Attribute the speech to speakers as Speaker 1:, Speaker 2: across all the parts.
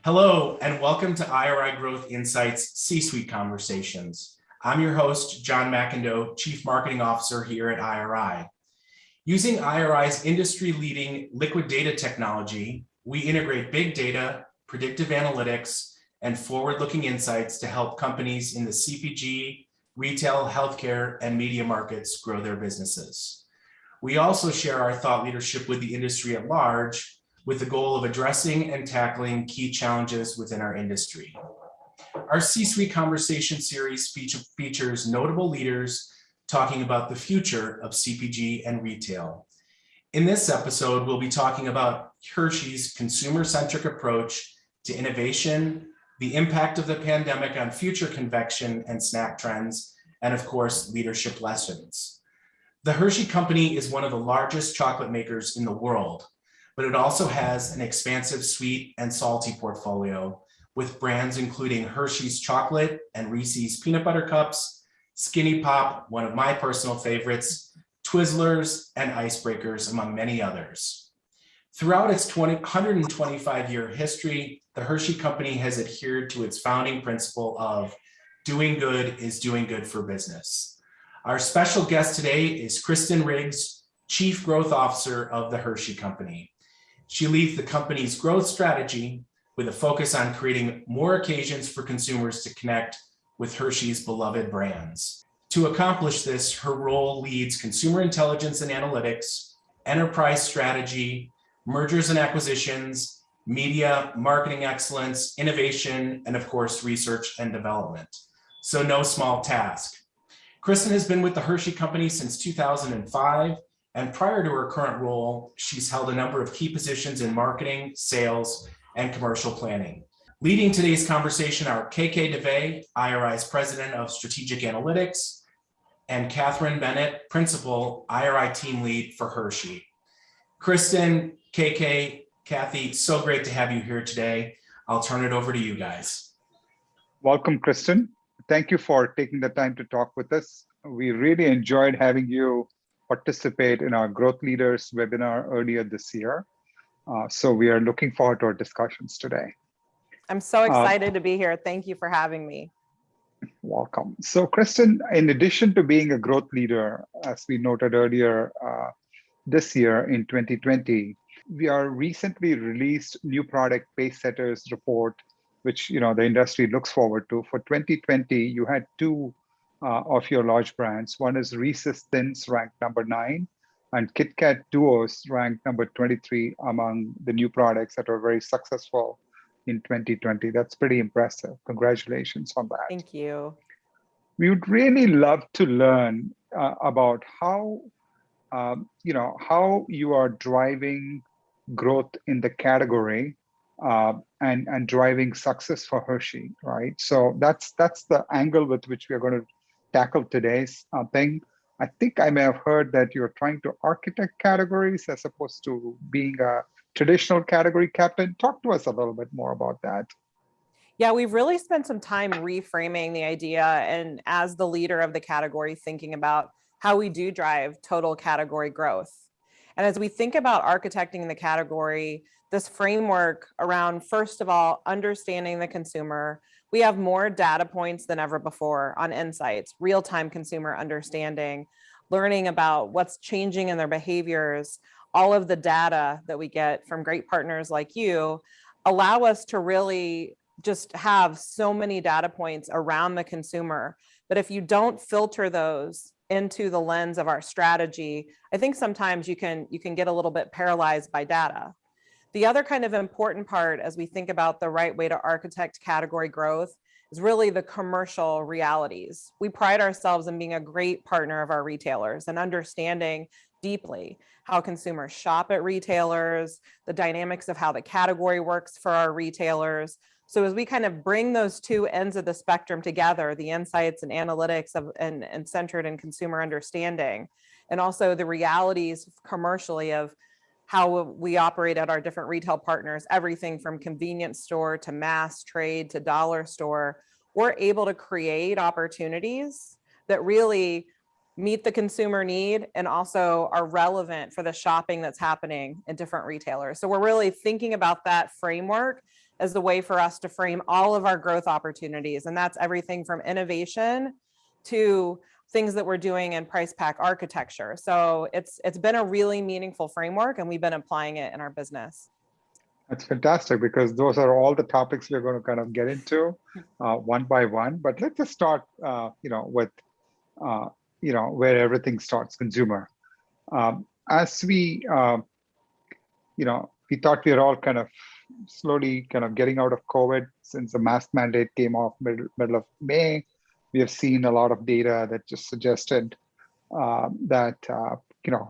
Speaker 1: Hello, and welcome to IRI Growth Insights C-Suite Conversations. I'm your host, John McIndoe, Chief Marketing Officer here at IRI. Using IRI's industry-leading liquid data technology, we integrate big data, predictive analytics, and forward-looking insights to help companies in the CPG, retail, healthcare, and media markets grow their businesses. We also share our thought leadership with the industry at large, with the goal of addressing and tackling key challenges within our industry. Our C-Suite Conversation series features notable leaders talking about the future of CPG and retail. In this episode, we'll be talking about Hershey's consumer-centric approach to innovation, the impact of the pandemic on future confection and snack trends, and of course, leadership lessons. The Hershey Company is one of the largest chocolate makers in the world, but it also has an expansive sweet and salty portfolio with brands including Hershey's Chocolate and Reese's Peanut Butter Cups, Skinny Pop, one of my personal favorites, Twizzlers, and Icebreakers, among many others. Throughout its 125-year history, the Hershey Company has adhered to its founding principle of doing good is doing good for business. Our special guest today is Kristen Riggs, Chief Growth Officer of the Hershey Company. She leads the company's growth strategy with a focus on creating more occasions for consumers to connect with Hershey's beloved brands. To accomplish this, her role leads consumer intelligence and analytics, enterprise strategy, mergers and acquisitions, media, marketing excellence, innovation, and of course, research and development. So no small task. Kristen has been with the Hershey Company since 2005. And prior to her current role, she's held a number of key positions in marketing, sales, and commercial planning. Leading today's conversation are KK Davey, IRI's President of Strategic Analytics, and Kathryn Bennett, Principal IRI Team Lead for Hershey. Kristen, KK, Kathy, so great to have you here today. I'll turn it over to you guys.
Speaker 2: Welcome, Kristen. Thank you for taking the time to talk with us. We really enjoyed having you participate in our Growth Leaders webinar earlier this year. So we are looking forward to our discussions today.
Speaker 3: I'm so excited to be here. Thank you for having me.
Speaker 2: Welcome. So Kristen, in addition to being a growth leader, as we noted earlier this year in 2020, we are recently released new product pace setters report, which the industry looks forward to. For 2020, you had two of your large brands. One is Reese's Thins ranked number 9 and Kit Kat Duos ranked number 23 among the new products that were very successful in 2020. That's pretty impressive. Congratulations on that.
Speaker 3: Thank you.
Speaker 2: We would really love to learn about how you are driving growth in the category and driving success for Hershey, right? So that's the angle with which we are going to tackle today's thing. I think I may have heard that you're trying to architect categories as opposed to being a traditional category captain. Talk to us a little bit more about that.
Speaker 3: Yeah, we've really spent some time reframing the idea and as the leader of the category, thinking about how we do drive total category growth. And as we think about architecting the category, this framework around, first of all, understanding the consumer. We have more data points than ever before on insights, real-time consumer understanding, learning about what's changing in their behaviors. All of the data that we get from great partners like you allow us to really just have so many data points around the consumer. But if you don't filter those into the lens of our strategy, I think sometimes you can get a little bit paralyzed by data. The other kind of important part as we think about the right way to architect category growth is really the commercial realities. We pride ourselves in being a great partner of our retailers and understanding deeply how consumers shop at retailers, the dynamics of how the category works for our retailers. So as we kind of bring those two ends of the spectrum together, the insights and analytics and centered in consumer understanding, and also the realities commercially of how we operate at our different retail partners, everything from convenience store to mass trade to dollar store, we're able to create opportunities that really meet the consumer need and also are relevant for the shopping that's happening in different retailers. So we're really thinking about that framework as the way for us to frame all of our growth opportunities. And that's everything from innovation to things that we're doing in price pack architecture. So it's been a really meaningful framework, and we've been applying it in our business.
Speaker 2: That's fantastic, because those are all the topics we're going to kind of get into one by one. But let's just start, with, where everything starts, consumer. As we, we thought we were all kind of slowly kind of getting out of COVID since the mask mandate came off middle of May. We have seen a lot of data that just suggested that, a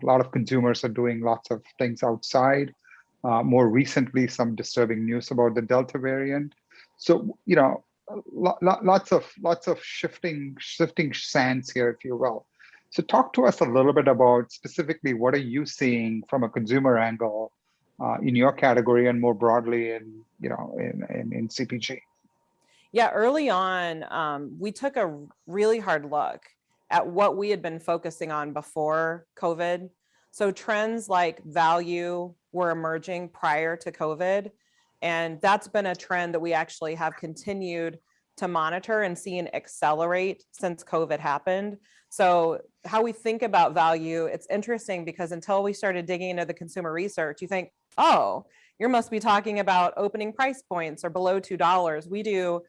Speaker 2: lot of consumers are doing lots of things outside. More recently, some disturbing news about the Delta variant. So, lots of shifting sands here, if you will. So talk to us a little bit about specifically what are you seeing from a consumer angle in your category and more broadly in CPG?
Speaker 3: Yeah, early on, we took a really hard look at what we had been focusing on before COVID. So trends like value were emerging prior to COVID. And that's been a trend that we actually have continued to monitor and seen accelerate since COVID happened. So how we think about value, it's interesting because until we started digging into the consumer research, you think, oh, you must be talking about opening price points or below $2. We do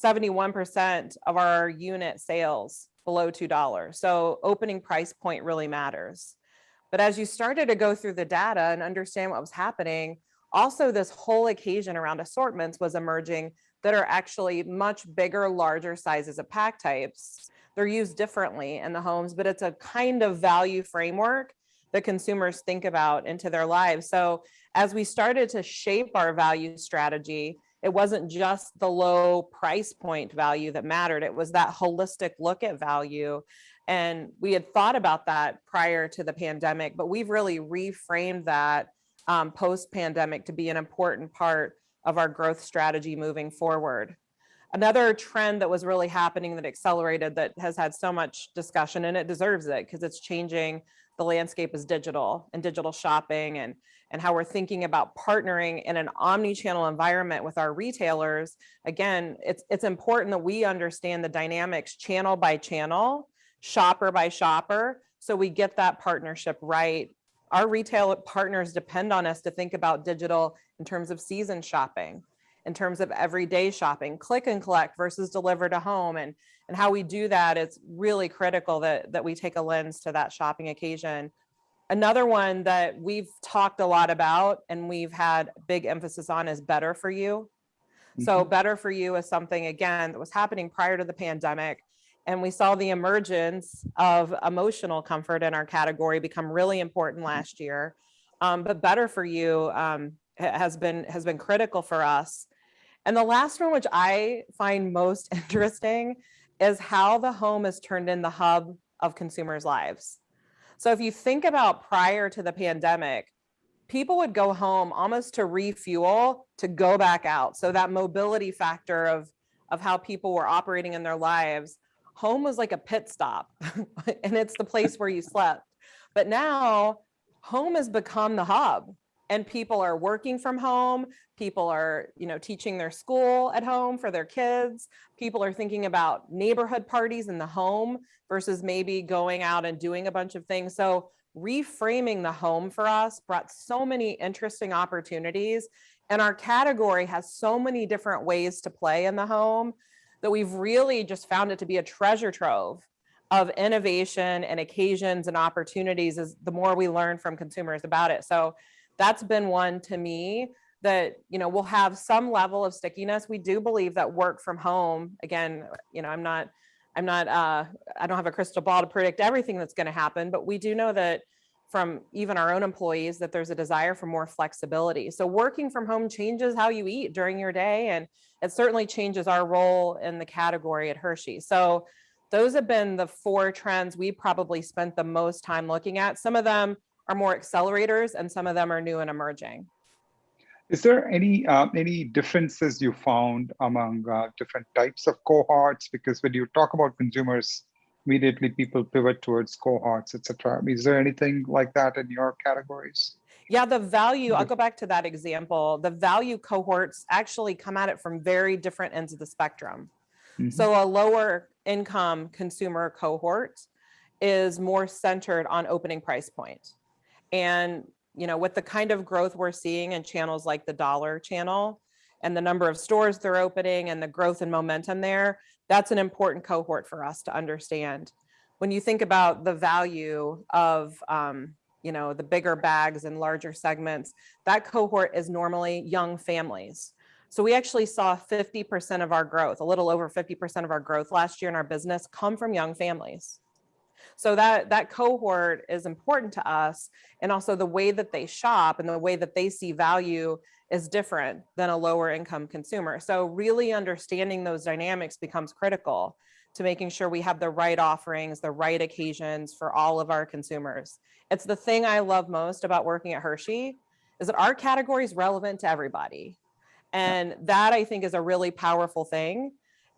Speaker 3: 71% of our unit sales below $2. So opening price point really matters. But as you started to go through the data and understand what was happening, also this whole occasion around assortments was emerging that are actually much bigger, larger sizes of pack types. They're used differently in the homes, but it's a kind of value framework that consumers think about into their lives. So as we started to shape our value strategy, it wasn't just the low price point value that mattered. It was that holistic look at value. And we had thought about that prior to the pandemic, but we've really reframed that post-pandemic to be an important part of our growth strategy moving forward. Another trend that was really happening that accelerated, that has had so much discussion, and it deserves it because it's changing the landscape, is digital and digital shopping, and how we're thinking about partnering in an omnichannel environment with our retailers. Again, it's important that we understand the dynamics channel by channel, shopper by shopper, so we get that partnership right. Our retail partners depend on us to think about digital in terms of season shopping, in terms of everyday shopping, click and collect versus deliver to home. And how we do that, it's really critical that we take a lens to that shopping occasion. Another one that we've talked a lot about and we've had big emphasis on is better for you. Mm-hmm. So better for you is something, again, that was happening prior to the pandemic. And we saw the emergence of emotional comfort in our category become really important last year. But better for you has been critical for us. And the last one, which I find most interesting, is how the home is turned in the hub of consumers' lives. So if you think about prior to the pandemic, people would go home almost to refuel to go back out. So that mobility factor of how people were operating in their lives, home was like a pit stop and it's the place where you slept. But now home has become the hub, and people are working from home. People are, teaching their school at home for their kids. People are thinking about neighborhood parties in the home versus maybe going out and doing a bunch of things. So reframing the home for us brought so many interesting opportunities, and our category has so many different ways to play in the home that we've really just found it to be a treasure trove of innovation and occasions and opportunities as the more we learn from consumers about it. So that's been one to me that, will have some level of stickiness. We do believe that work from home, again, I don't have a crystal ball to predict everything that's going to happen, but we do know that from even our own employees that there's a desire for more flexibility. So working from home changes how you eat during your day, and it certainly changes our role in the category at Hershey. So those have been the 4 trends we probably spent the most time looking at. Some of them are more accelerators and some of them are new and emerging.
Speaker 2: Is there any differences you found among different types of cohorts? Because when you talk about consumers, immediately people pivot towards cohorts, etc. Is there anything like that in your categories?
Speaker 3: Yeah, the value, I'll go back to that example. The value cohorts actually come at it from very different ends of the spectrum. So a lower income consumer cohort is more centered on opening price point. And, you know, with the kind of growth we're seeing in channels like the dollar channel and the number of stores they're opening and the growth and momentum there, that's an important cohort for us to understand. When you think about the value of, you know, the bigger bags and larger segments, that cohort is normally young families. So we actually saw 50% of our growth, a little over 50% of our growth last year in our business come from young families. So that cohort is important to us. And also the way that they shop and the way that they see value is different than a lower income consumer. So really understanding those dynamics becomes critical to making sure we have the right offerings, the right occasions for all of our consumers. It's the thing I love most about working at Hershey is that our category is relevant to everybody. And that I think is a really powerful thing.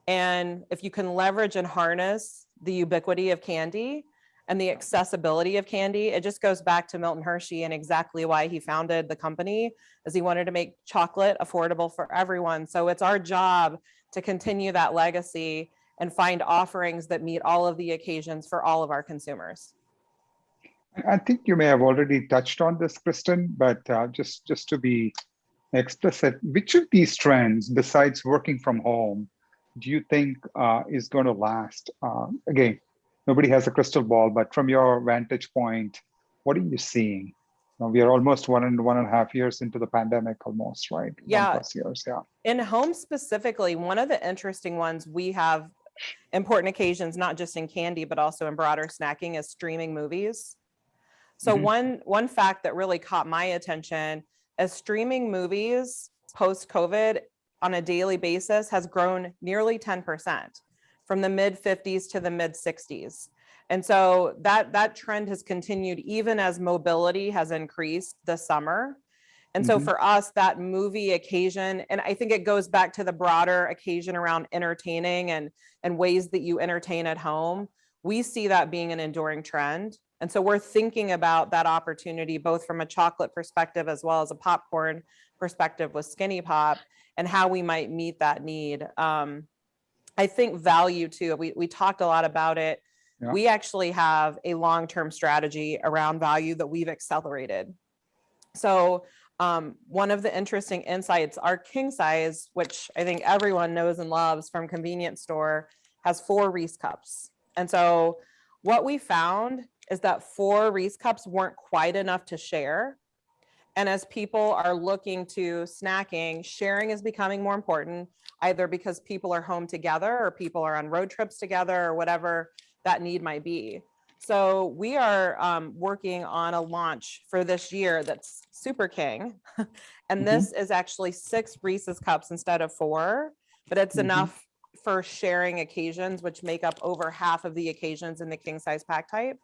Speaker 3: And if you can leverage and harness the ubiquity of candy and the accessibility of candy, it just goes back to Milton Hershey and exactly why he founded the company, is he wanted to make chocolate affordable for everyone. So it's our job to continue that legacy and find offerings that meet all of the occasions for all of our consumers.
Speaker 2: I think you may have already touched on this, Kristen, but just to be explicit, which of these trends, besides working from home, do you think is going to last? Again, nobody has a crystal ball, but from your vantage point, what are you seeing? Now, we are almost 1.5 years into the pandemic, almost, right?
Speaker 3: Yeah.
Speaker 2: 1+ years, yeah.
Speaker 3: In home specifically, one of the interesting ones we have important occasions, not just in candy, but also in broader snacking, is streaming movies. So one fact that really caught my attention is streaming movies post-COVID on a daily basis has grown nearly 10% from the mid 50s to the mid 60s. And so that trend has continued even as mobility has increased this summer. And so for us, that movie occasion, and I think it goes back to the broader occasion around entertaining and ways that you entertain at home, we see that being an enduring trend. And so we're thinking about that opportunity, both from a chocolate perspective as well as a popcorn perspective with Skinny Pop, and how we might meet that need. I think value too, we talked a lot about it.
Speaker 2: Yeah.
Speaker 3: We actually have a long-term strategy around value that we've accelerated. So one of the interesting insights, our king size, which I think everyone knows and loves from convenience store, has 4 Reese cups. And so what we found is that 4 Reese cups weren't quite enough to share. And as people are looking to snacking, sharing is becoming more important, either because people are home together or people are on road trips together or whatever that need might be. So we are working on a launch for this year that's super king. And this is actually 6 Reese's cups instead of 4, but it's enough for sharing occasions, which make up over half of the occasions in the king size pack type.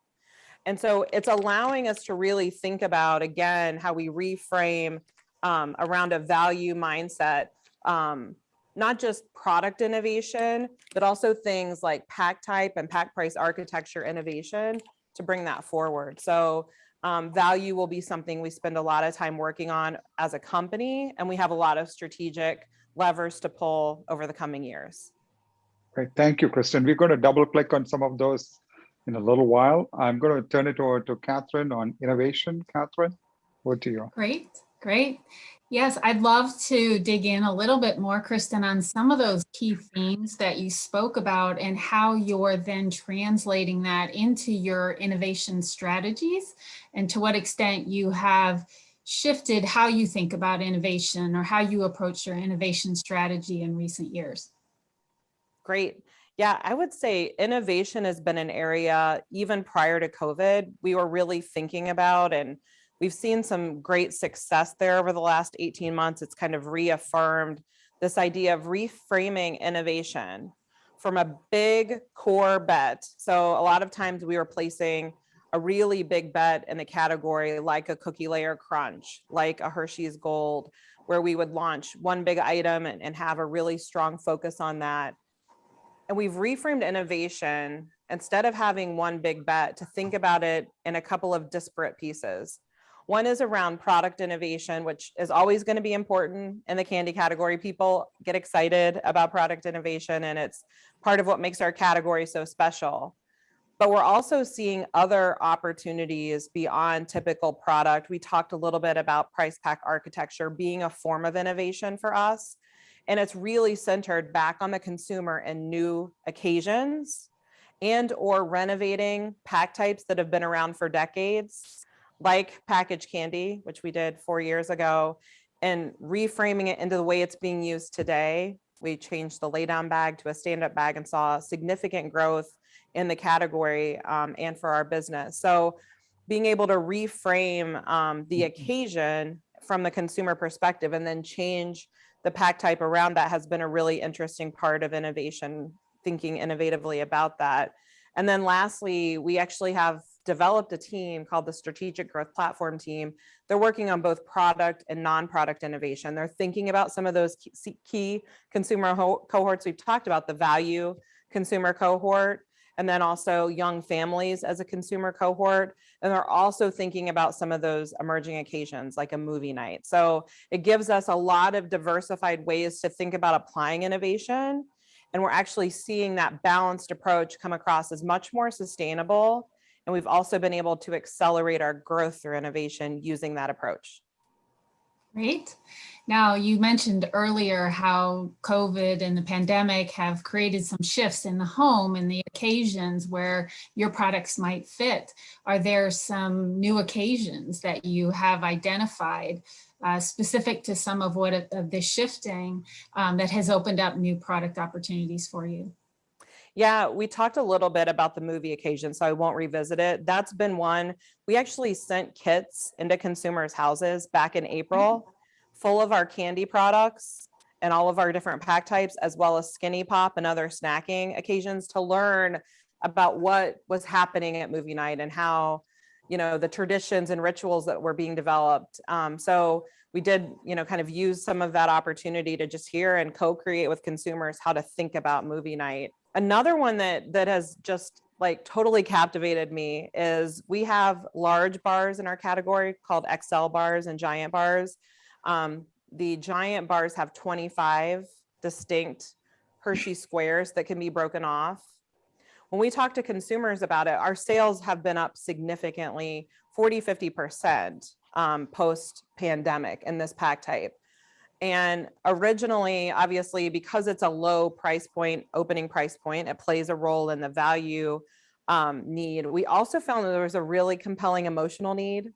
Speaker 3: And so it's allowing us to really think about, again, how we reframe around a value mindset, not just product innovation, but also things like pack type and pack price architecture innovation to bring that forward. So value will be something we spend a lot of time working on as a company, and we have a lot of strategic levers to pull over the coming years.
Speaker 2: Great, thank you, Kristen. We're going to double click on some of those in a little while. I'm going to turn it over to Kathryn on innovation. Kathryn, over to you.
Speaker 4: Great. Yes, I'd love to dig in a little bit more, Kristen, on some of those key themes that you spoke about and how you're then translating that into your innovation strategies and to what extent you have shifted how you think about innovation or how you approach your innovation strategy in recent years.
Speaker 3: Great. Yeah, I would say innovation has been an area even prior to COVID we were really thinking about, and we've seen some great success there over the last 18 months. It's kind of reaffirmed this idea of reframing innovation from a big core bet. So a lot of times we were placing a really big bet in a category like a cookie layer crunch, like a Hershey's Gold, where we would launch one big item and have a really strong focus on that. And we've reframed innovation, instead of having one big bet, to think about it in a couple of disparate pieces. One is around product innovation, which is always going to be important in the candy category. People get excited about product innovation, and it's part of what makes our category so special. But we're also seeing other opportunities beyond typical product. We talked a little bit about price pack architecture being a form of innovation for us. And it's really centered back on the consumer and new occasions and or renovating pack types that have been around for decades, like packaged candy, which we did 4 years ago, and reframing it into the way it's being used today. We changed the lay down bag to a stand-up bag and saw significant growth in the category and for our business. So being able to reframe the occasion from the consumer perspective and then change the pack type around that has been a really interesting part of innovation, thinking innovatively about that. And then lastly, we actually have developed a team called the Strategic Growth Platform team. They're working on both product and non-product innovation. They're thinking about some of those key consumer cohorts we've talked about, the value consumer cohort, and then also young families as a consumer cohort. And they're also thinking about some of those emerging occasions like a movie night. So it gives us a lot of diversified ways to think about applying innovation. And we're actually seeing that balanced approach come across as much more sustainable. And we've also been able to accelerate our growth through innovation using that approach.
Speaker 4: Great. Now, you mentioned earlier how COVID and the pandemic have created some shifts in the home and the occasions where your products might fit. Are there some new occasions that you have identified specific to some of what of the shifting that has opened up new product opportunities for you?
Speaker 3: Yeah, we talked a little bit about the movie occasion, so I won't revisit it. That's been one. We actually sent kits into consumers' houses back in April, full of our candy products and all of our different pack types, as well as Skinny Pop and other snacking occasions, to learn about what was happening at movie night and how, the traditions and rituals that were being developed. So we did, kind of use some of that opportunity to just hear and co-create with consumers how to think about movie night. Another one that has just like totally captivated me is we have large bars in our category called XL bars and giant bars. The giant bars have 25 distinct Hershey squares that can be broken off. When we talk to consumers about it, our sales have been up significantly, 40-50% post-pandemic in this pack type. And originally, obviously, because it's a low price point, opening price point, it plays a role in the value need. We also found that there was a really compelling emotional need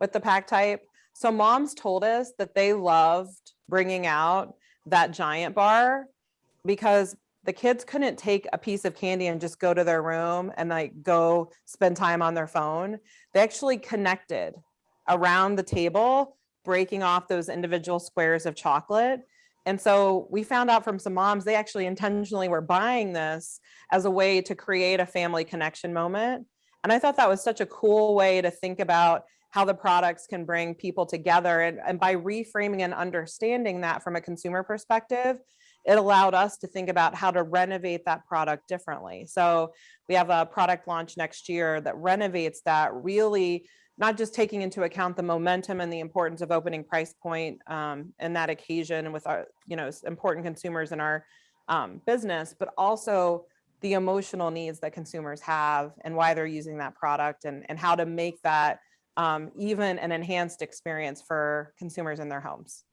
Speaker 3: with the pack type. So moms told us that they loved bringing out that giant bar because the kids couldn't take a piece of candy and just go to their room and like go spend time on their phone. They actually connected around the table, breaking off those individual squares of chocolate. And so we found out from some moms, they actually intentionally were buying this as a way to create a family connection moment. And I thought that was such a cool way to think about how the products can bring people together. And by reframing and understanding that from a consumer perspective, it allowed us to think about how to renovate that product differently. So we have a product launch next year that renovates that, really not just taking into account the momentum and the importance of opening price point and that occasion with our, important consumers in our business, but also the emotional needs that consumers have and why they're using that product and how to make that even an enhanced experience for consumers in their homes.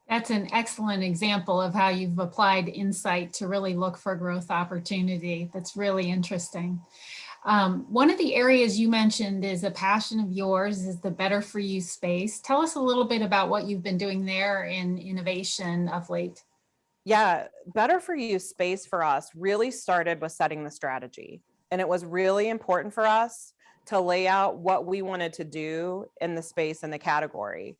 Speaker 4: That's an excellent example of how you've applied insight to really look for growth opportunity. That's really interesting. One of the areas you mentioned is a passion of yours is the Better For You space. Tell us a little bit about what you've been doing there in innovation of late.
Speaker 3: Yeah, Better For You space for us really started with setting the strategy. And it was really important for us to lay out what we wanted to do in the space and the category.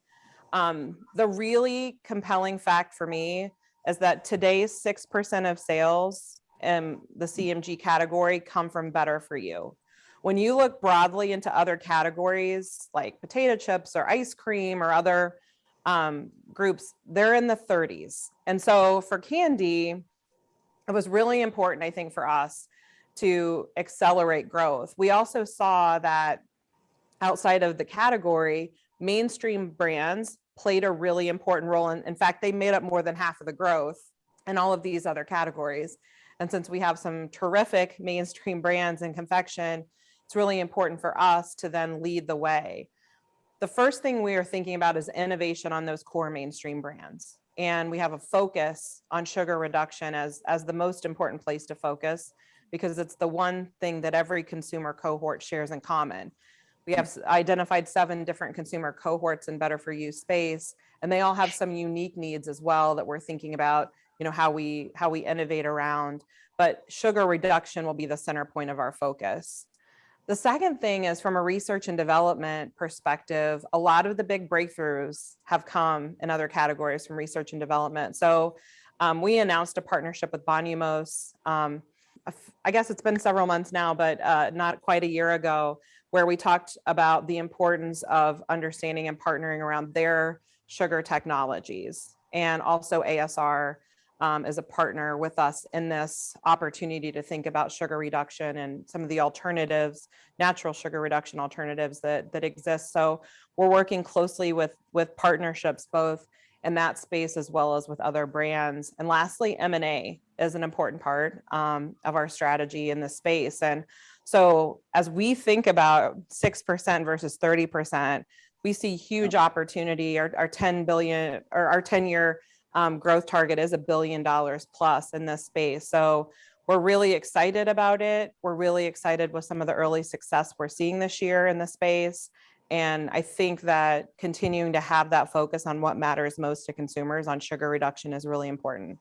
Speaker 3: The really compelling fact for me is that today's 6% of sales in the CMG category come from Better For You. When you look broadly into other categories like potato chips or ice cream or other groups, they're in the 30s. And so for candy, it was really important, I think, for us to accelerate growth. We also saw that outside of the category, mainstream brands played a really important role. And in fact, they made up more than half of the growth in all of these other categories. And since we have some terrific mainstream brands in confection, it's really important for us to then lead the way. The first thing we are thinking about is innovation on those core mainstream brands. And we have a focus on sugar reduction as the most important place to focus, because it's the one thing that every consumer cohort shares in common. We have identified 7 different consumer cohorts in better for you space, and they all have some unique needs as well that we're thinking about, how we innovate around. But sugar reduction will be the center point of our focus. The second thing is, from a research and development perspective, a lot of the big breakthroughs have come in other categories from research and development. So we announced a partnership with Bonumos. I guess it's been several months now, but not quite a year ago, where we talked about the importance of understanding and partnering around their sugar technologies. And also ASR is a partner with us in this opportunity to think about sugar reduction and some of the alternatives, natural sugar reduction alternatives that exist. So we're working closely with partnerships, both in that space as well as with other brands. And lastly, M&A is an important part of our strategy in this space. And so as we think about 6% versus 30%, we see huge opportunity. Our 10 billion, or our 10-year growth target is $1 billion plus in this space. So we're really excited about it. We're really excited with some of the early success we're seeing this year in the space. And I think that continuing to have that focus on what matters most to consumers on sugar reduction is really important.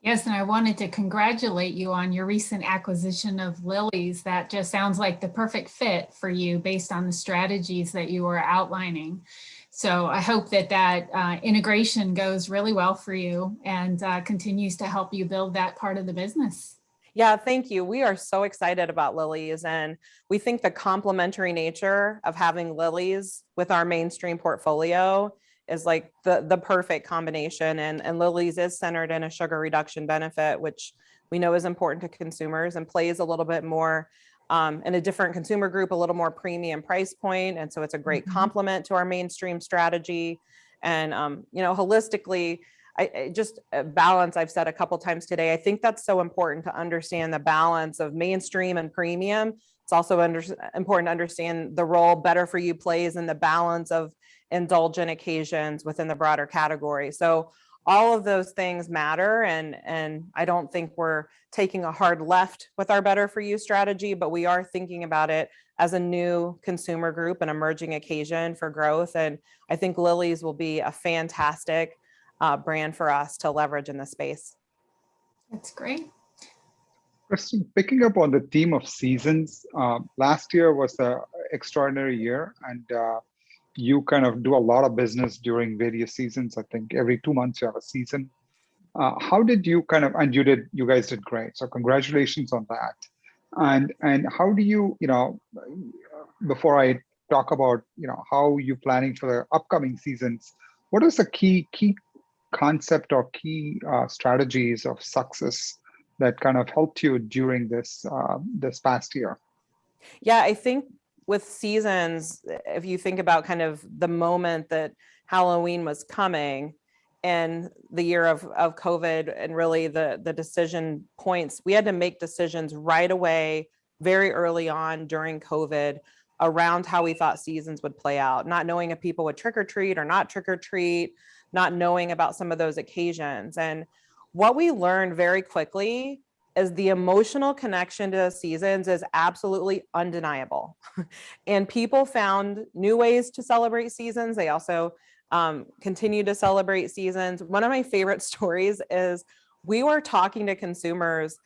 Speaker 4: Yes, and I wanted to congratulate you on your recent acquisition of Lillys. That just sounds like the perfect fit for you based on the strategies that you were outlining. So I hope that integration goes really well for you and continues to help you build that part of the business.
Speaker 3: Yeah, thank you. We are so excited about Lillys, and we think the complementary nature of having Lillys with our mainstream portfolio is like the perfect combination. And Lillys is centered in a sugar reduction benefit, which we know is important to consumers and plays a little bit more in a different consumer group, a little more premium price point. And so it's a great complement to our mainstream strategy. And, holistically, I just balance, I've said a couple times today, I think that's so important to understand the balance of mainstream and premium. It's also important to understand the role better for you plays in the balance of indulgent occasions within the broader category. So all of those things matter. And I don't think we're taking a hard left with our better for you strategy, but we are thinking about it as a new consumer group, an emerging occasion for growth. And I think Lillys will be a fantastic brand for us to leverage in this space.
Speaker 4: That's great.
Speaker 2: Kristen, picking up on the theme of seasons, last year was an extraordinary year, and you kind of do a lot of business during various seasons. I think every 2 months you have a season. How did you and you guys did great. So congratulations on that. And how do you, before I talk about, how you planning for the upcoming seasons, what is the key concept or key strategies of success that kind of helped you during this past year?
Speaker 3: Yeah, I think with seasons, if you think about kind of the moment that Halloween was coming and the year of COVID and really the decision points, we had to make decisions right away, very early on during COVID, around how we thought seasons would play out, not knowing if people would trick or treat or not trick or treat, not knowing about some of those occasions. And what we learned very quickly is the emotional connection to seasons is absolutely undeniable. And people found new ways to celebrate seasons. They also continue to celebrate seasons. One of my favorite stories is we were talking to consumers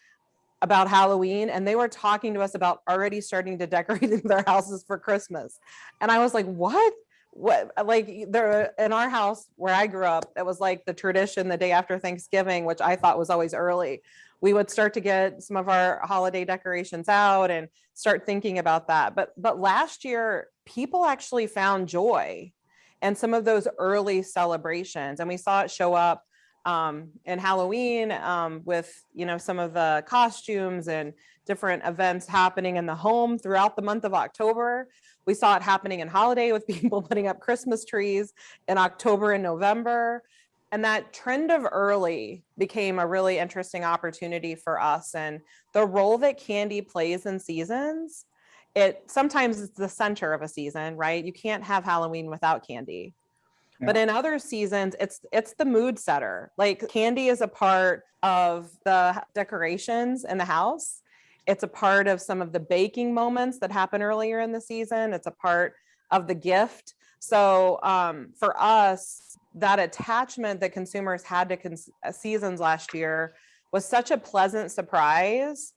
Speaker 3: about Halloween, and they were talking to us about already starting to decorate their houses for Christmas. And I was like, what? Like, there in our house where I grew up, it was like the tradition the day after Thanksgiving, which I thought was always early. We would start to get some of our holiday decorations out and start thinking about that. But last year, people actually found joy in some of those early celebrations, and we saw it show up in Halloween with some of the costumes and different events happening in the home throughout the month of October. We saw it happening in holiday with people putting up Christmas trees in October and November. And that trend of early became a really interesting opportunity for us. And the role that candy plays in seasons, it sometimes it's the center of a season, right? You can't have Halloween without candy. But in other seasons, it's the mood setter. Like candy is a part of the decorations in the house. It's a part of some of the baking moments that happen earlier in the season. It's a part of the gift. So for us, that attachment that consumers had to seasons last year was such a pleasant surprise.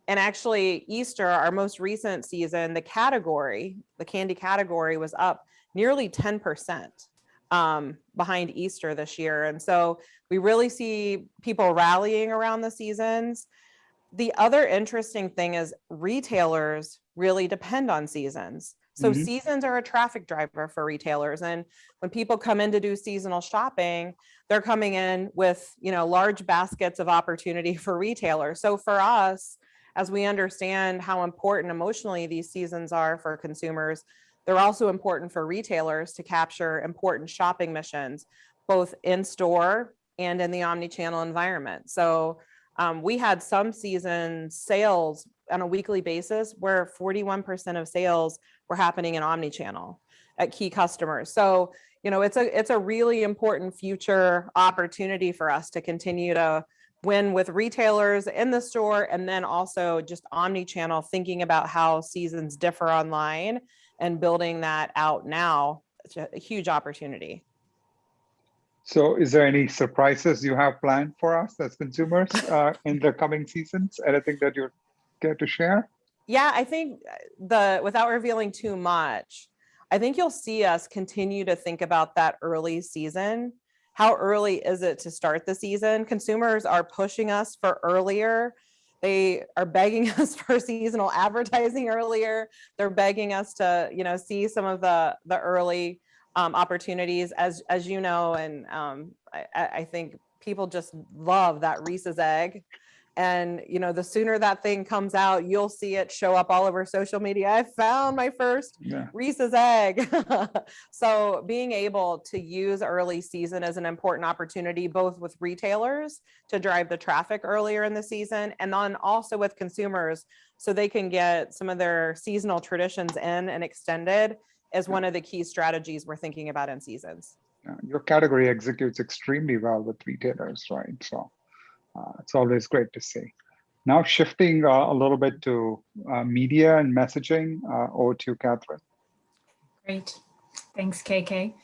Speaker 3: And actually Easter, our most recent season, the candy category was up nearly 10% behind Easter this year. And so we really see people rallying around the seasons. The other interesting thing is retailers really depend on seasons. So seasons are a traffic driver for retailers. And when people come in to do seasonal shopping, they're coming in with, large baskets of opportunity for retailers. So for us, as we understand how important emotionally these seasons are for consumers, they're also important for retailers to capture important shopping missions, both in store and in the omnichannel environment. So we had some season sales on a weekly basis where 41% of sales were happening in omnichannel at key customers. So, it's a really important future opportunity for us to continue to win with retailers in the store, and then also just omnichannel, thinking about how seasons differ online and building that out now. It's a huge opportunity.
Speaker 2: So is there any surprises you have planned for us as consumers in the coming seasons? Anything that you'd care to share?
Speaker 3: Yeah, I think without revealing too much, I think you'll see us continue to think about that early season. How early is it to start the season? Consumers are pushing us for earlier. They are begging us for seasonal advertising earlier. They're begging us to, see some of the early opportunities, as you know, and I think people just love that Reese's egg. And, the sooner that thing comes out, you'll see it show up all over social media. I found my first Reese's egg. So being able to use early season is an important opportunity, both with retailers to drive the traffic earlier in the season, and then also with consumers so they can get some of their seasonal traditions in and extended as one of the key strategies we're thinking about in seasons.
Speaker 2: Your category executes extremely well with retailers, right? So it's always great to see. Now shifting a little bit to media and messaging, over to Kathryn.
Speaker 4: Great. Thanks, KK.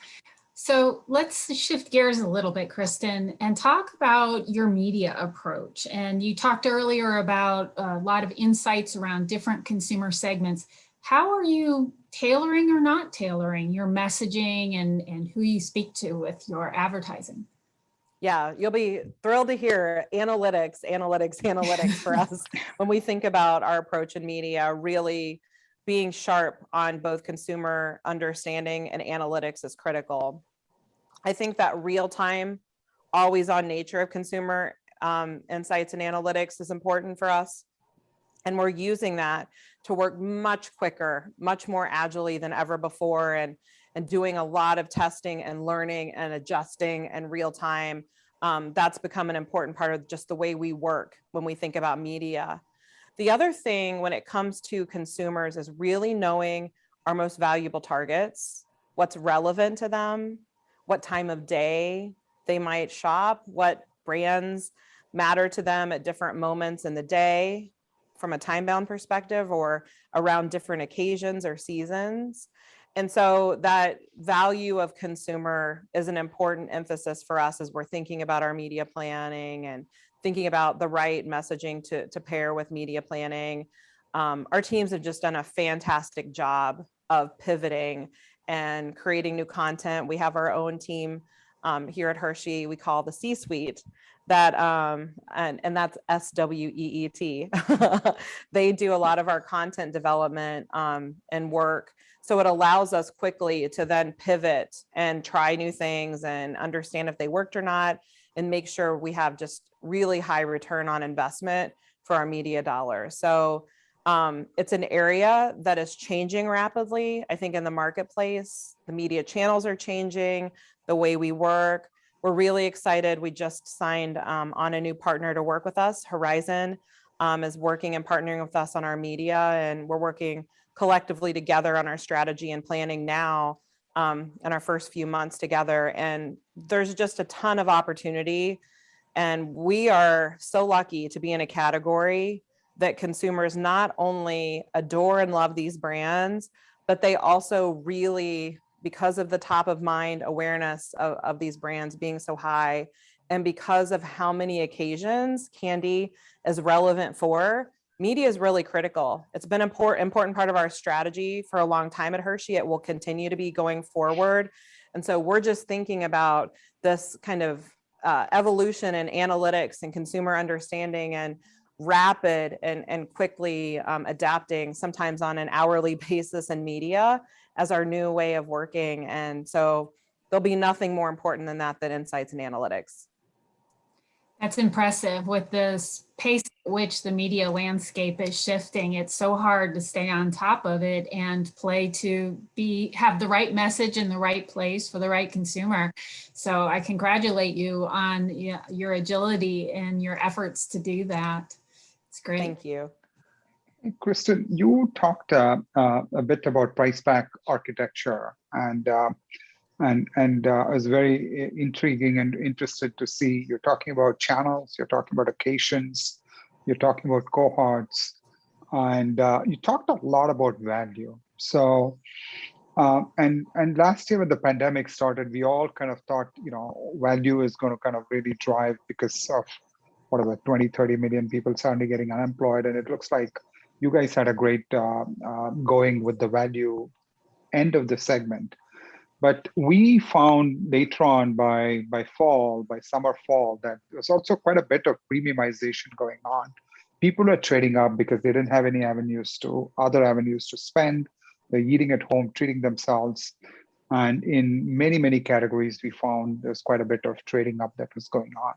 Speaker 4: So let's shift gears a little bit, Kristen, and talk about your media approach. And you talked earlier about a lot of insights around different consumer segments. How are you tailoring or not tailoring your messaging and who you speak to with your advertising?
Speaker 3: Yeah, you'll be thrilled to hear analytics for us when we think about our approach in media, really being sharp on both consumer understanding and analytics is critical. I think that real-time, always-on nature of consumer insights and analytics is important for us. And we're using that to work much quicker, much more agilely than ever before, and doing a lot of testing and learning and adjusting in real time. That's become an important part of just the way we work when we think about media. The other thing when it comes to consumers is really knowing our most valuable targets, what's relevant to them, what time of day they might shop, what brands matter to them at different moments in the day from a time-bound perspective or around different occasions or seasons. And so that value of consumer is an important emphasis for us as we're thinking about our media planning and thinking about the right messaging to pair with media planning. Our teams have just done a fantastic job of pivoting and creating new content. We have our own team here at Hershey, we call the C-suite, that and that's SWEET. They do a lot of our content development and work. So it allows us quickly to then pivot and try new things and understand if they worked or not, and make sure we have just really high return on investment for our media dollars. So It's an area that is changing rapidly. I think in the marketplace, the media channels are changing, the way we work. We're really excited. We just signed on a new partner to work with us. Horizon is working and partnering with us on our media, and we're working collectively together on our strategy and planning now in our first few months together. And there's just a ton of opportunity. And we are so lucky to be in a category that consumers not only adore and love these brands, but they also really, because of the top of mind awareness of these brands being so high, and because of how many occasions candy is relevant for, media is really critical. It's been an important part of our strategy for a long time at Hershey. It will continue to be going forward. And so we're just thinking about this kind of evolution in analytics and consumer understanding and rapid and quickly adapting, sometimes on an hourly basis in media, as our new way of working. And so there'll be nothing more important than that, than insights and analytics.
Speaker 4: That's impressive. With this pace at which the media landscape is shifting, it's so hard to stay on top of it and play to have the right message in the right place for the right consumer. So I congratulate you on your agility and your efforts to do that. It's great.
Speaker 3: Thank you.
Speaker 2: Kristen, you talked a bit about price pack architecture, and it was very intriguing and interested to see you're talking about channels, you're talking about occasions, you're talking about cohorts, and you talked a lot about value. So, and last year when the pandemic started, we all kind of thought, value is going to kind of really drive because of whatever 20, 30 million people suddenly getting unemployed, and it looks like you guys had a great going with the value end of the segment. But we found later on by summer, fall, that there's also quite a bit of premiumization going on. People are trading up because they didn't have any other avenues to spend. They're eating at home, treating themselves. And in many, many categories, we found there's quite a bit of trading up that was going on.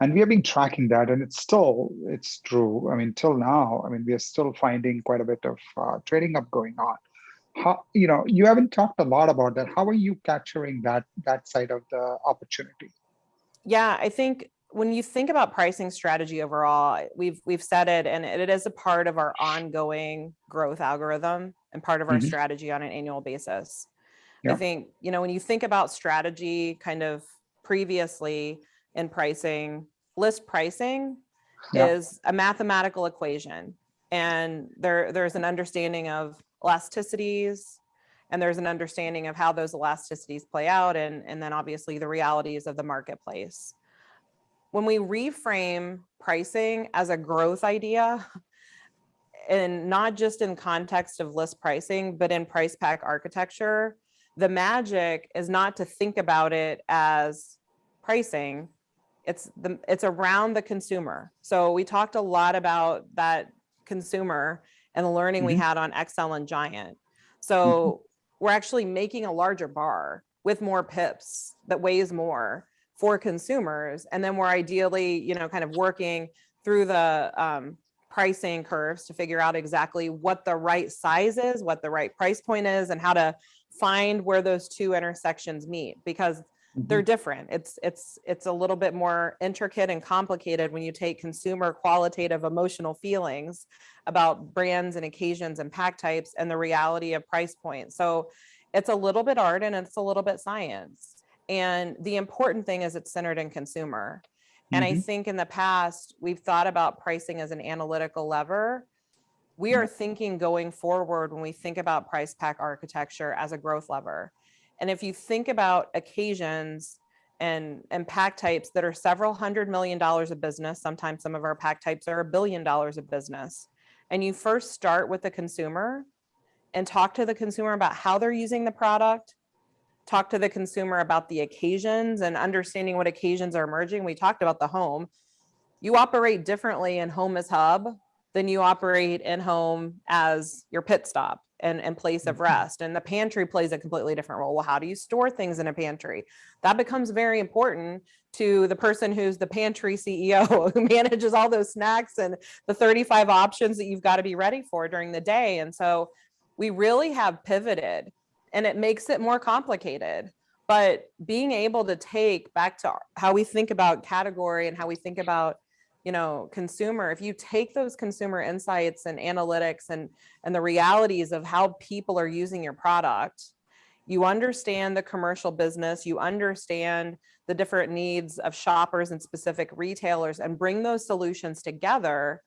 Speaker 2: And we have been tracking that, and it's true. I mean, till now, we are still finding quite a bit of trading up going on. How, you haven't talked a lot about that. How are you capturing that side of the opportunity?
Speaker 3: Yeah, I think when you think about pricing strategy overall, we've said it, and it is a part of our ongoing growth algorithm and part of our strategy on an annual basis. Yeah. I think, when you think about strategy kind of previously in pricing, list pricing is a mathematical equation. And there's an understanding of elasticities, and there's an understanding of how those elasticities play out, and then obviously the realities of the marketplace. When we reframe pricing as a growth idea, and not just in context of list pricing, but in price pack architecture, the magic is not to think about it as pricing. It's around the consumer. So we talked a lot about that consumer and the learning we had on XL and Giant. So we're actually making a larger bar with more pips that weighs more for consumers. And then we're ideally, kind of working through the pricing curves to figure out exactly what the right size is, what the right price point is, and how to find where those two intersections meet, because they're different. It's a little bit more intricate and complicated when you take consumer qualitative emotional feelings about brands and occasions and pack types and the reality of price points. So it's a little bit art and it's a little bit science. And the important thing is it's centered in consumer. And I think in the past, we've thought about pricing as an analytical lever. We are thinking going forward when we think about price pack architecture as a growth lever. And if you think about occasions and pack types that are several $100 million of business, sometimes some of our pack types are $1 billion of business, and you first start with the consumer and talk to the consumer about how they're using the product, talk to the consumer about the occasions and understanding what occasions are emerging. We talked about the home. You operate differently in home as hub than you operate in home as your pit stop. and place of rest. And the pantry plays a completely different role. Well, how do you store things in a pantry? That becomes very important to the person who's the pantry CEO, who manages all those snacks and the 35 options that you've got to be ready for during the day. And so we really have pivoted, and it makes it more complicated. But being able to take back to how we think about category and how we think about, consumer, if you take those consumer insights and analytics and the realities of how people are using your product, you understand the commercial business, you understand the different needs of shoppers and specific retailers, and bring those solutions together,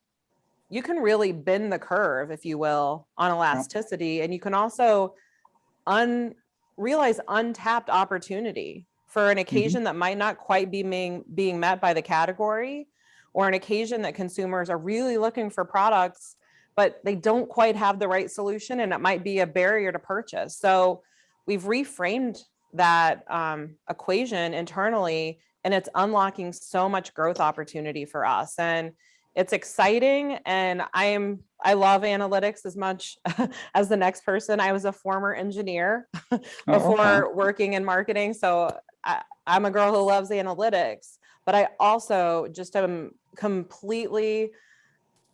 Speaker 3: you can really bend the curve, if you will, on elasticity. And you can also realize untapped opportunity for an occasion that might not quite be being met by the category, or an occasion that consumers are really looking for products, but they don't quite have the right solution, and it might be a barrier to purchase. So we've reframed that equation internally, and it's unlocking so much growth opportunity for us. And it's exciting. And I love analytics as much as the next person. I was a former engineer before working in marketing. So I'm a girl who loves analytics, but I also just am completely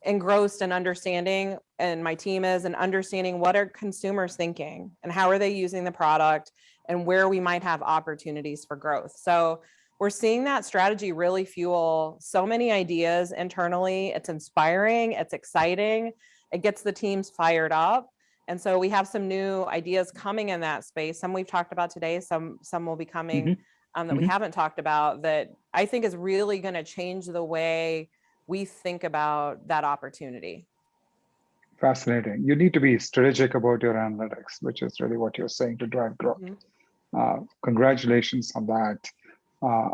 Speaker 3: engrossed in understanding, and my team is, and understanding what are consumers thinking and how are they using the product and where we might have opportunities for growth. So we're seeing that strategy really fuel so many ideas internally. It's inspiring, it's exciting, it gets the teams fired up. And so we have some new ideas coming in that space. Some we've talked about today, some will be coming that we haven't talked about, that I think is really going to change the way we think about that opportunity.
Speaker 2: Fascinating. You need to be strategic about your analytics, which is really what you're saying, to drive growth. Congratulations on that.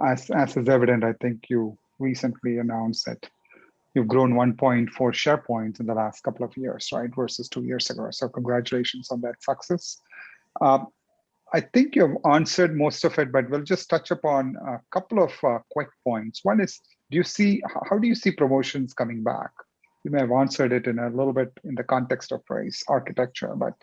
Speaker 2: As is evident, I think you recently announced that you've grown 1.4 share points in the last couple of years, right, versus 2 years ago. So congratulations on that success. I think you've answered most of it, but we'll just touch upon a couple of quick points. One is, how do you see promotions coming back? You may have answered it in a little bit in the context of price architecture, but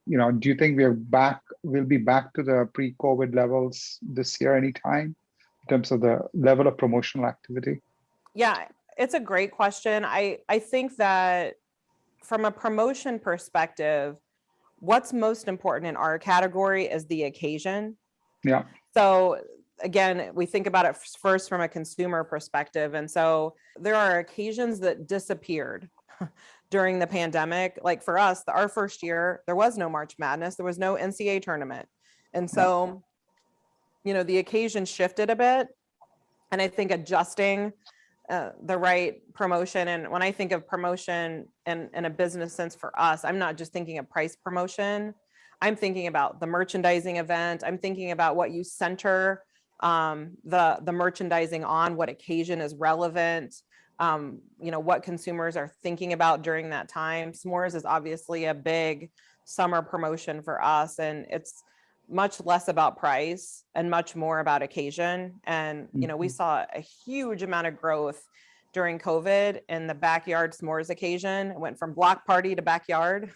Speaker 2: do you think we'll be back to the pre-COVID levels this year anytime in terms of the level of promotional activity?
Speaker 3: Yeah, it's a great question. I think that from a promotion perspective, what's most important in our category is the occasion.
Speaker 2: Yeah.
Speaker 3: So again, we think about it first from a consumer perspective. And so there are occasions that disappeared during the pandemic. Like for us, our first year, there was no March Madness, there was no NCAA tournament. And so, the occasion shifted a bit. And I think adjusting the right promotion. And when I think of promotion in a business sense for us, I'm not just thinking of price promotion. I'm thinking about the merchandising event. I'm thinking about what you center the merchandising on, what occasion is relevant, what consumers are thinking about during that time. S'mores is obviously a big summer promotion for us, and it's much less about price and much more about occasion. And, we saw a huge amount of growth during COVID in the backyard s'mores occasion. It went from block party to backyard.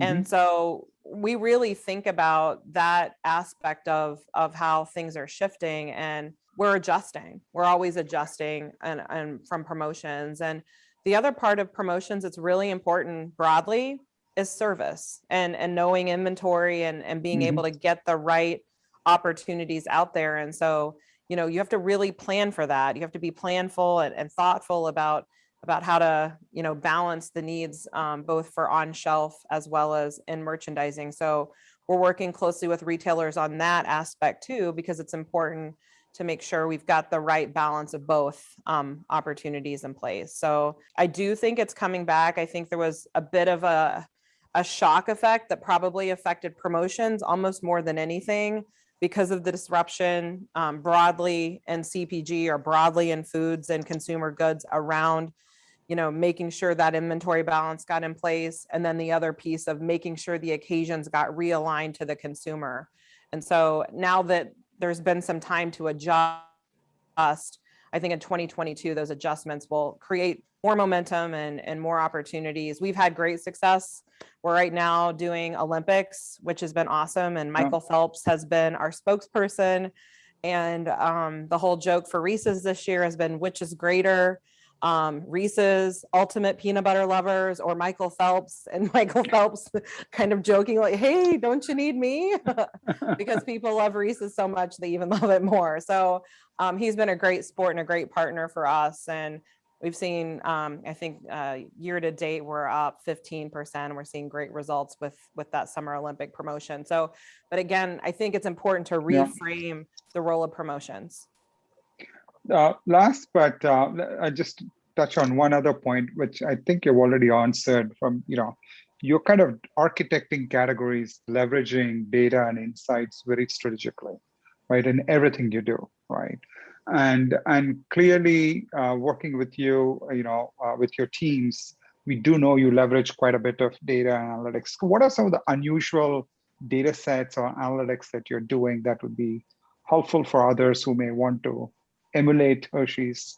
Speaker 3: And so we really think about that aspect of how things are shifting, and we're adjusting. We're always adjusting and from promotions. And the other part of promotions that's really important broadly is service and knowing inventory and being able to get the right opportunities out there. And so, you have to really plan for that. You have to be planful and thoughtful about how to, balance the needs both for on shelf as well as in merchandising. So we're working closely with retailers on that aspect too, because it's important to make sure we've got the right balance of both opportunities in place. So I do think it's coming back. I think there was a bit of a shock effect that probably affected promotions almost more than anything, because of the disruption broadly in CPG or broadly in foods and consumer goods around, making sure that inventory balance got in place. And then the other piece of making sure the occasions got realigned to the consumer. And so now that there's been some time to adjust, I think in 2022, those adjustments will create more momentum and more opportunities. We've had great success. We're right now doing Olympics, which has been awesome. And Michael Phelps has been our spokesperson. And the whole joke for Reese's this year has been, which is greater, Reese's ultimate peanut butter lovers or Michael Phelps? And Michael Phelps kind of joking like, hey, don't you need me? Because people love Reese's so much, they even love it more. So he's been a great sport and a great partner for us. And we've seen, I think year to date, we're up 15%. We're seeing great results with that Summer Olympic promotion. So, but again, I think it's important to reframe the role of promotions.
Speaker 2: Last, but I just touch on one other point, which I think you've already answered from, you're kind of architecting categories, leveraging data and insights very strategically, right? In everything you do, right? And clearly working with you, with your teams, we do know you leverage quite a bit of data analytics. What are some of the unusual data sets or analytics that you're doing that would be helpful for others who may want to emulate Hershey's,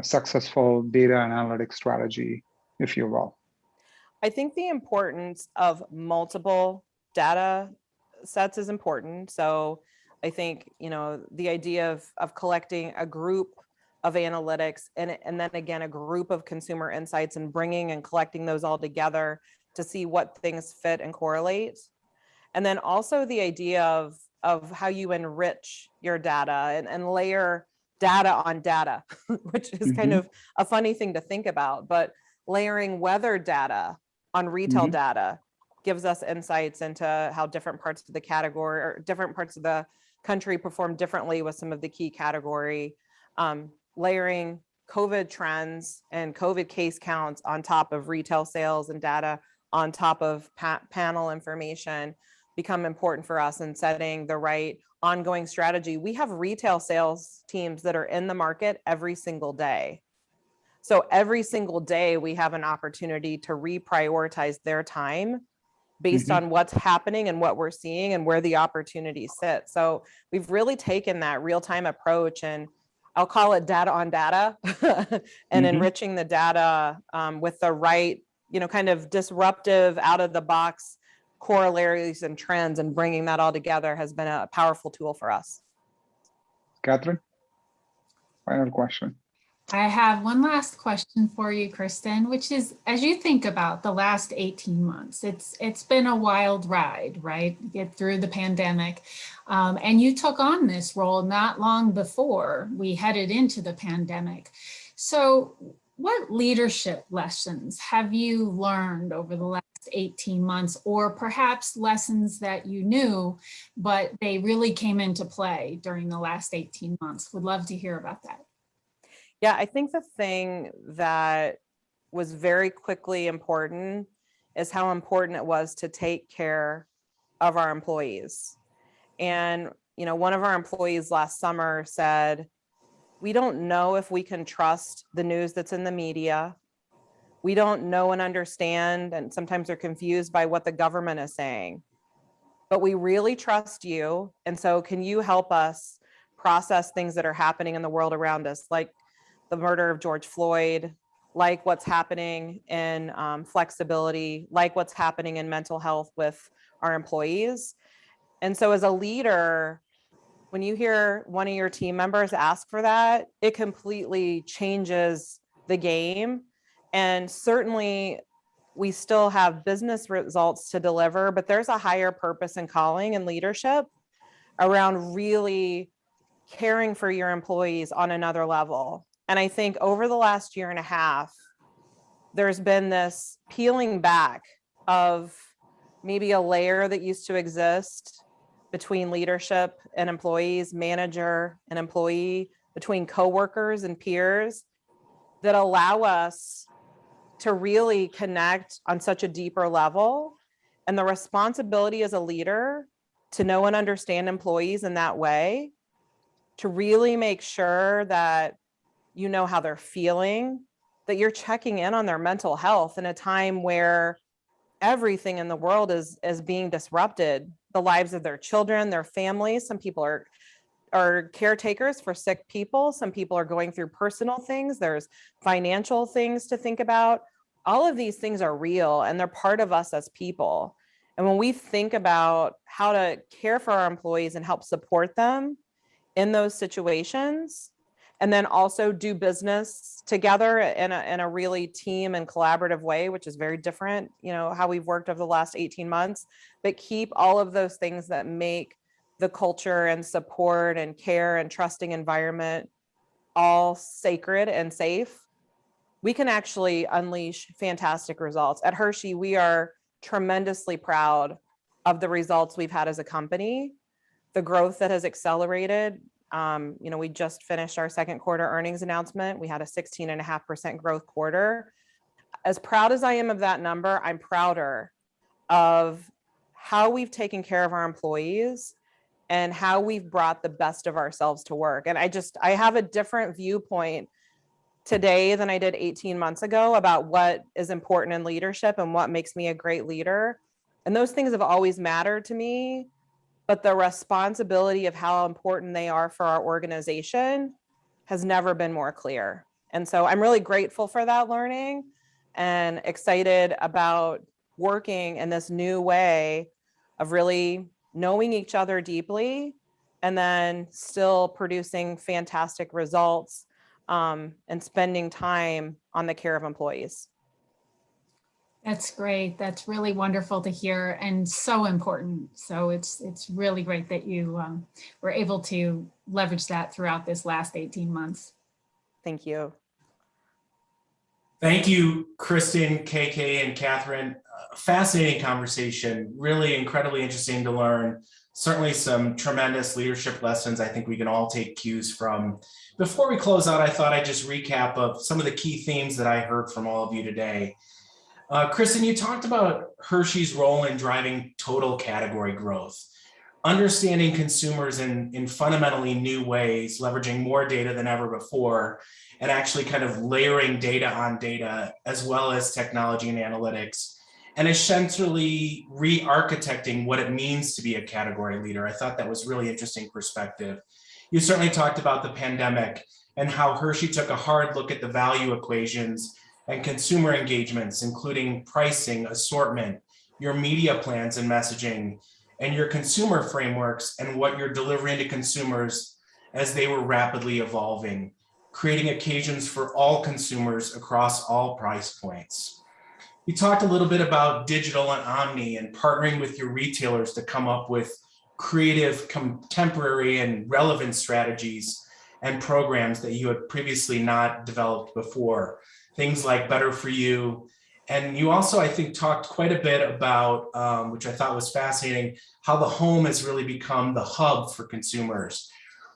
Speaker 2: successful data analytics strategy, if you will?
Speaker 3: I think the importance of multiple data sets is important. So I think, the idea of collecting a group of analytics and then again, a group of consumer insights and bringing and collecting those all together to see what things fit and correlate. And then also the idea of how you enrich your data and layer data on data, which is kind of a funny thing to think about, but layering weather data on retail data gives us insights into how different parts of the category or different parts of the country perform differently with some of the key category. Layering COVID trends and COVID case counts on top of retail sales and data on top of panel information become important for us in setting the right ongoing strategy. We have retail sales teams that are in the market every single day. So every single day we have an opportunity to reprioritize their time based on what's happening and what we're seeing and where the opportunities sit. So we've really taken that real-time approach, and I'll call it data on data and enriching the data with the right, kind of disruptive out of the box corollaries and trends, and bringing that all together has been a powerful tool for us.
Speaker 2: Kathryn, final question.
Speaker 4: I have one last question for you, Kristen, which is, as you think about the last 18 months, it's been a wild ride, right? Get through the pandemic. And you took on this role not long before we headed into the pandemic. So what leadership lessons have you learned over the last 18 months, or perhaps lessons that you knew, but they really came into play during the last 18 months? Would love to hear about that.
Speaker 3: Yeah, I think the thing that was very quickly important is how important it was to take care of our employees. And, one of our employees last summer said, we don't know if we can trust the news that's in the media. We don't know and understand, and sometimes they're confused by what the government is saying. But we really trust you. And so can you help us process things that are happening in the world around us, like the murder of George Floyd, like what's happening in flexibility, like what's happening in mental health with our employees. And so as a leader, when you hear one of your team members ask for that, it completely changes the game. And certainly we still have business results to deliver, but there's a higher purpose and calling and leadership around really caring for your employees on another level. And I think over the last year and a half, there's been this peeling back of maybe a layer that used to exist between leadership and employees, manager and employee, between coworkers and peers, that allow us to really connect on such a deeper level. And the responsibility as a leader to know and understand employees in that way, to really make sure that you know how they're feeling, that you're checking in on their mental health in a time where everything in the world is being disrupted, the lives of their children, their families. Some people are are caretakers for sick people. Some people are going through personal things. There's financial things to think about. All of these things are real and they're part of us as people. And when we think about how to care for our employees and help support them in those situations, and then also do business together in a really team and collaborative way, which is very different, how we've worked over the last 18 months, but keep all of those things that make the culture and support and care and trusting environment all sacred and safe, we can actually unleash fantastic results. At Hershey, we are tremendously proud of the results we've had as a company, the growth that has accelerated. We just finished our second quarter earnings announcement. We had a 16.5% growth quarter. As proud as I am of that number, I'm prouder of how we've taken care of our employees and how we've brought the best of ourselves to work. And I have a different viewpoint today than I did 18 months ago about what is important in leadership and what makes me a great leader. And those things have always mattered to me, but the responsibility of how important they are for our organization has never been more clear. And so I'm really grateful for that learning and excited about working in this new way of really knowing each other deeply and then still producing fantastic results and spending time on the care of employees.
Speaker 4: That's great. That's really wonderful to hear and so important. So it's really great that you were able to leverage that throughout this last 18 months.
Speaker 3: Thank you.
Speaker 1: Thank you, Kristen, KK, and Kathryn. Fascinating conversation, really incredibly interesting to learn. Certainly some tremendous leadership lessons I think we can all take cues from. Before we close out, I thought I'd just recap of some of the key themes that I heard from all of you today. Kristen, you talked about Hershey's role in driving total category growth, understanding consumers in fundamentally new ways, leveraging more data than ever before, and actually kind of layering data on data, as well as technology and analytics, and essentially re-architecting what it means to be a category leader. I thought that was really interesting perspective. You certainly talked about the pandemic and how Hershey took a hard look at the value equations and consumer engagements, including pricing, assortment, your media plans and messaging, and your consumer frameworks and what you're delivering to consumers as they were rapidly evolving, creating occasions for all consumers across all price points. You talked a little bit about digital and omni and partnering with your retailers to come up with creative, contemporary, and relevant strategies and programs that you had previously not developed before. Things like Better For You. And you also, I think, talked quite a bit about, which I thought was fascinating, how the home has really become the hub for consumers,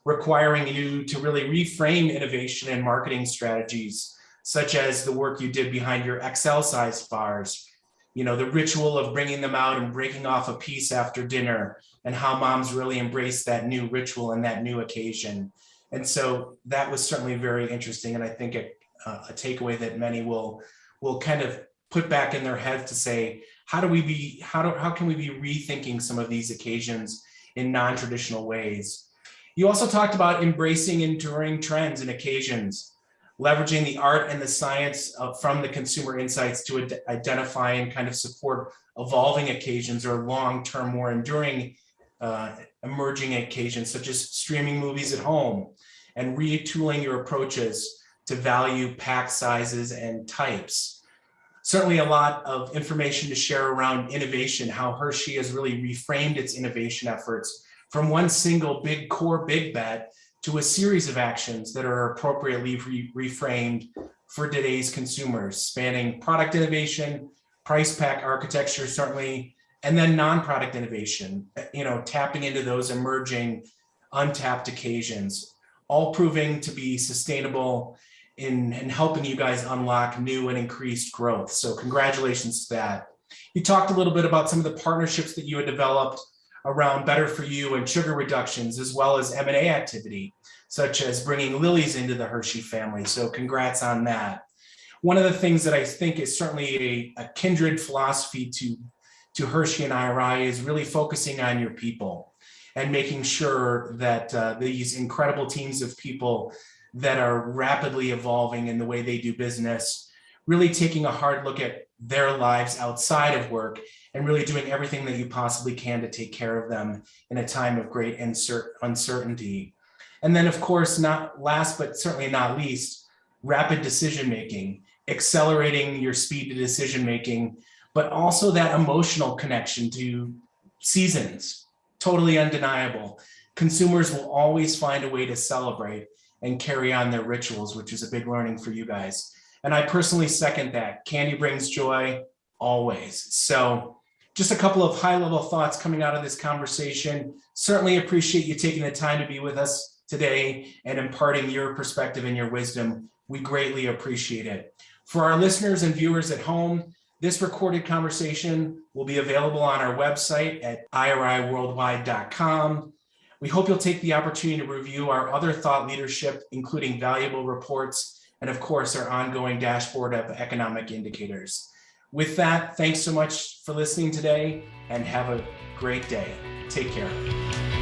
Speaker 1: requiring you to really reframe innovation and marketing strategies, such as the work you did behind your XL size bars, the ritual of bringing them out and breaking off a piece after dinner, and how moms really embrace that new ritual and that new occasion. And so that was certainly very interesting. And I think a takeaway that many will kind of put back in their head to say, how can we be rethinking some of these occasions in non-traditional ways? You also talked about embracing enduring trends and occasions, leveraging the art and the science from the consumer insights to identify and kind of support evolving occasions or long-term, more enduring emerging occasions, such as streaming movies at home, and retooling your approaches to value pack sizes and types. Certainly a lot of information to share around innovation, how Hershey has really reframed its innovation efforts from one single big core big bet to a series of actions that are appropriately reframed for today's consumers, spanning product innovation, price pack architecture, certainly, and then non-product innovation, tapping into those emerging untapped occasions, all proving to be sustainable in helping you guys unlock new and increased growth. So congratulations to that. You talked a little bit about some of the partnerships that you had developed around Better For You and sugar reductions, as well as M&A activity, such as bringing Lillys into the Hershey family. So congrats on that. One of the things that I think is certainly a kindred philosophy to Hershey and IRI is really focusing on your people and making sure that these incredible teams of people that are rapidly evolving in the way they do business, really taking a hard look at their lives outside of work and really doing everything that you possibly can to take care of them in a time of great uncertainty. And then, of course, not last but certainly not least, rapid decision-making, accelerating your speed to decision-making, but also that emotional connection to seasons, totally undeniable. Consumers will always find a way to celebrate and carry on their rituals, which is a big learning for you guys. And I personally second that. Candy brings joy always. So just a couple of high-level thoughts coming out of this conversation. Certainly appreciate you taking the time to be with us today and imparting your perspective and your wisdom. We greatly appreciate it. For our listeners and viewers at home, this recorded conversation will be available on our website at iriworldwide.com. We hope you'll take the opportunity to review our other thought leadership, including valuable reports, and of course, our ongoing dashboard of economic indicators. With that, thanks so much for listening today and have a great day. Take care.